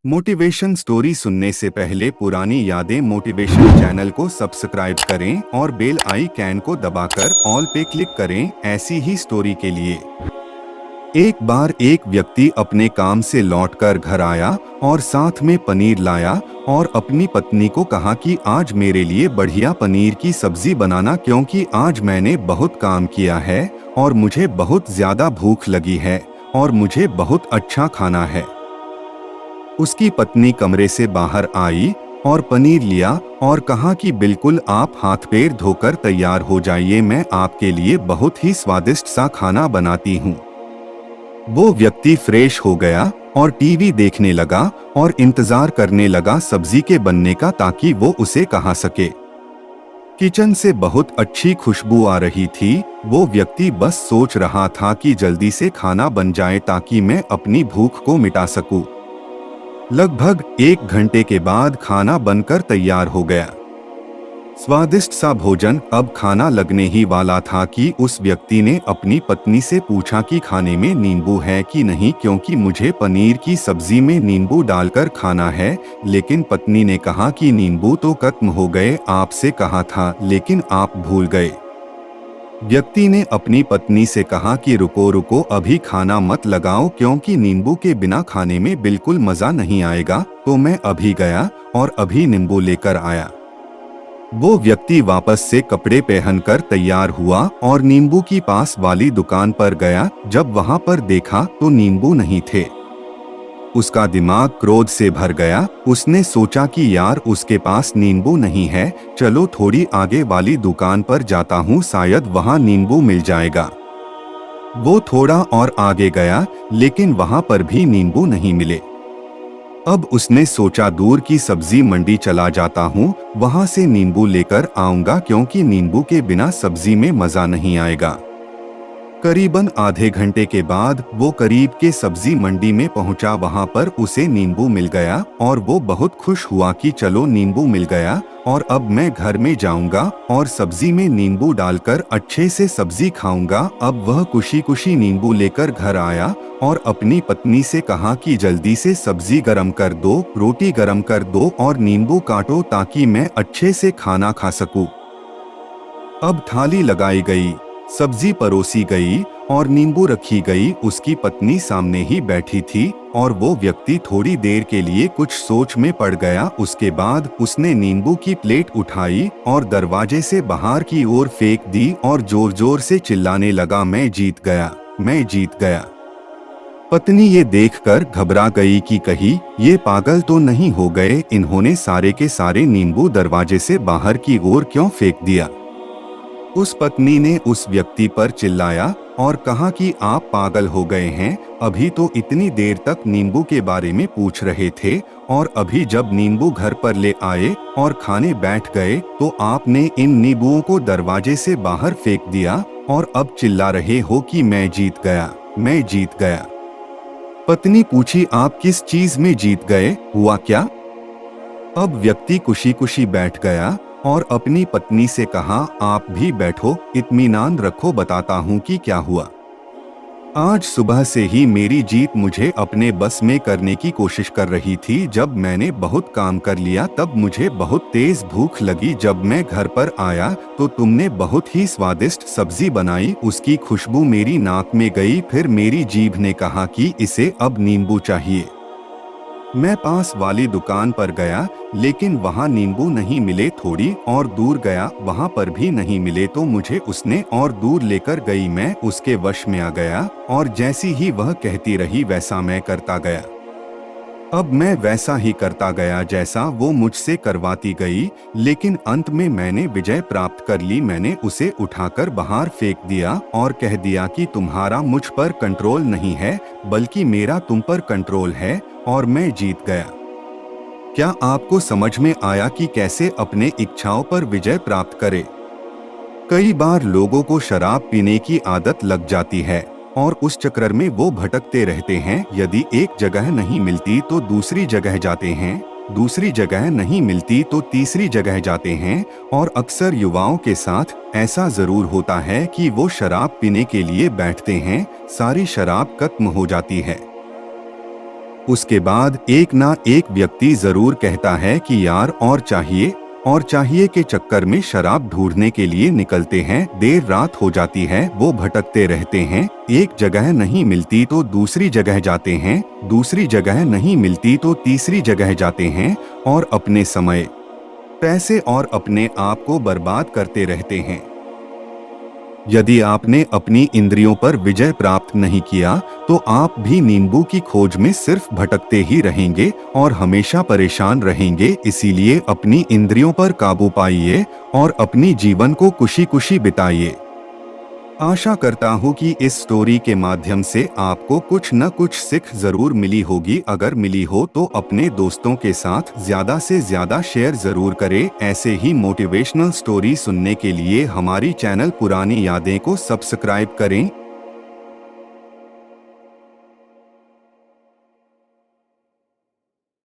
Motivation story सुनने से पहले पुरानी यादें मोटिवेशन चैनल को सब्सक्राइब करें और बेल आइकन को दबाकर ऑल पे क्लिक करें ऐसी ही स्टोरी के लिए। एक बार एक व्यक्ति अपने काम से लौटकर घर आया और साथ में पनीर लाया और अपनी पत्नी को कहा कि आज मेरे लिए बढ़िया पनीर की सब्जी बनाना, क्योंकि आज मैंने बहुत काम किया है और मुझे बहुत ज्यादा भूख लगी है और मुझे बहुत अच्छा खाना है। उसकी पत्नी कमरे से बाहर आई और पनीर लिया और कहा कि बिल्कुल आप हाथ पैर धोकर तैयार हो जाइए, मैं आपके लिए बहुत ही स्वादिष्ट सा खाना बनाती हूँ। वो व्यक्ति फ्रेश हो गया और टीवी देखने लगा और इंतजार करने लगा सब्जी के बनने का, ताकि वो उसे खा सके। किचन से बहुत अच्छी खुशबू आ रही थी। वो व्यक्ति बस सोच रहा था कि जल्दी से खाना बन जाए ताकि मैं अपनी भूख को मिटा सकूं। लगभग 1 घंटे के बाद खाना बनकर तैयार हो गया। स्वादिष्ट सा भोजन अब खाना लगने ही वाला था कि उस व्यक्ति ने अपनी पत्नी से पूछा कि खाने में नींबू है कि नहीं, क्योंकि मुझे पनीर की सब्जी में नींबू डालकर खाना है। लेकिन पत्नी ने कहा कि नींबू तो खत्म हो गए, आपसे कहा था लेकिन आप भूल गए। व्यक्ति ने अपनी पत्नी से कहा कि रुको रुको, अभी खाना मत लगाओ, क्योंकि नींबू के बिना खाने में बिल्कुल मजा नहीं आएगा। तो मैं अभी गया और अभी नींबू लेकर आया। वो व्यक्ति वापस से कपड़े पहनकर तैयार हुआ और नींबू की पास वाली दुकान पर गया। जब वहां पर देखा तो नींबू नहीं थे। उसका दिमाग क्रोध से भर गया। उसने सोचा कि यार, उसके पास नींबू नहीं है, चलो थोड़ी आगे वाली दुकान पर जाता हूँ, शायद वहाँ नींबू मिल जाएगा। वो थोड़ा और आगे गया, लेकिन वहाँ पर भी नींबू नहीं मिले। अब उसने सोचा दूर की सब्जी मंडी चला जाता हूँ, वहाँ से नींबू लेकर आऊंगा, क्योंकि नींबू के बिना सब्जी में मजा नहीं आएगा। करीबन आधे घंटे के बाद वो करीब के सब्जी मंडी में पहुंचा। वहां पर उसे नींबू मिल गया और वो बहुत खुश हुआ कि चलो नींबू मिल गया और अब मैं घर में जाऊंगा और सब्जी में नींबू डालकर अच्छे से सब्जी खाऊंगा। अब वह खुशी खुशी नींबू लेकर घर आया और अपनी पत्नी से कहा कि जल्दी से सब्जी गरम कर दो, रोटी गरम कर दो और नींबू काटो ताकि मैं अच्छे से खाना खा सकूं। अब थाली लगाई गई, सब्जी परोसी गई और नींबू रखी गई। उसकी पत्नी सामने ही बैठी थी और वो व्यक्ति थोड़ी देर के लिए कुछ सोच में पड़ गया। उसके बाद उसने नींबू की प्लेट उठाई और दरवाजे से बाहर की ओर फेंक दी और जोर जोर से चिल्लाने लगा, मैं जीत गया, मैं जीत गया। पत्नी ये देखकर घबरा गई कि कहीं ये पागल तो नहीं हो गए, इन्होंने सारे के सारे नींबू दरवाजे से बाहर की ओर क्यों फेंक दिया। उस पत्नी ने उस व्यक्ति पर चिल्लाया और कहा कि आप पागल हो गए हैं, अभी तो इतनी देर तक नींबू के बारे में पूछ रहे थे और अभी जब नींबू घर पर ले आए और खाने बैठ गए तो आपने इन नींबुओं को दरवाजे से बाहर फेंक दिया और अब चिल्ला रहे हो कि मैं जीत गया, मैं जीत गया। पत्नी पूछी, आप किस चीज में जीत गए, हुआ क्या? अब व्यक्ति खुशी खुशी बैठ गया और अपनी पत्नी से कहा, आप भी बैठो, इत्मीनान रखो, बताता हूँ कि क्या हुआ। आज सुबह से ही मेरी जीत मुझे अपने बस में करने की कोशिश कर रही थी। जब मैंने बहुत काम कर लिया तब मुझे बहुत तेज भूख लगी। जब मैं घर पर आया तो तुमने बहुत ही स्वादिष्ट सब्जी बनाई, उसकी खुशबू मेरी नाक में गई। फिर मेरी जीभ ने कहा कि इसे अब नींबू चाहिए। मैं पास वाली दुकान पर गया, लेकिन वहाँ नींबू नहीं मिले। थोड़ी और दूर गया, वहाँ पर भी नहीं मिले। तो मुझे उसने और दूर लेकर गई। मैं उसके वश में आ गया और जैसी ही वह कहती रही वैसा मैं करता गया। अब मैं वैसा ही करता गया जैसा वो मुझसे करवाती गई, लेकिन अंत में मैंने विजय प्राप्त कर ली। मैंने उसे उठाकर बाहर फेंक दिया और कह दिया कि तुम्हारा मुझ पर कंट्रोल नहीं है, बल्कि मेरा तुम पर कंट्रोल है और मैं जीत गया। क्या आपको समझ में आया कि कैसे अपने इच्छाओं पर विजय प्राप्त करें? कई बार लोगों को शराब पीने की आदत लग जाती है और उस चक्कर में वो भटकते रहते हैं। यदि एक जगह नहीं मिलती तो दूसरी जगह जाते हैं, दूसरी जगह नहीं मिलती तो तीसरी जगह जाते हैं। और अक्सर युवाओं के साथ ऐसा जरूर होता है कि वो शराब पीने के लिए बैठते हैं, सारी शराब खत्म हो जाती है। उसके बाद एक ना एक व्यक्ति जरूर कहता है कि यार और चाहिए के चक्कर में शराब ढूंढने के लिए निकलते हैं। देर रात हो जाती है, वो भटकते रहते हैं। एक जगह नहीं मिलती तो दूसरी जगह जाते हैं, दूसरी जगह नहीं मिलती तो तीसरी जगह जाते हैं और अपने समय, पैसे और अपने आप को बर्बाद करते रहते हैं। यदि आपने अपनी इंद्रियों पर विजय प्राप्त नहीं किया तो आप भी नींबू की खोज में सिर्फ भटकते ही रहेंगे और हमेशा परेशान रहेंगे। इसीलिए अपनी इंद्रियों पर काबू पाइए और अपनी जीवन को खुशी खुशी बिताइए। आशा करता हूँ कि इस स्टोरी के माध्यम से आपको कुछ न कुछ सीख जरूर मिली होगी। अगर मिली हो तो अपने दोस्तों के साथ ज्यादा से ज्यादा शेयर जरूर करें। ऐसे ही मोटिवेशनल स्टोरी सुनने के लिए हमारी चैनल पुरानी यादें को सब्सक्राइब करें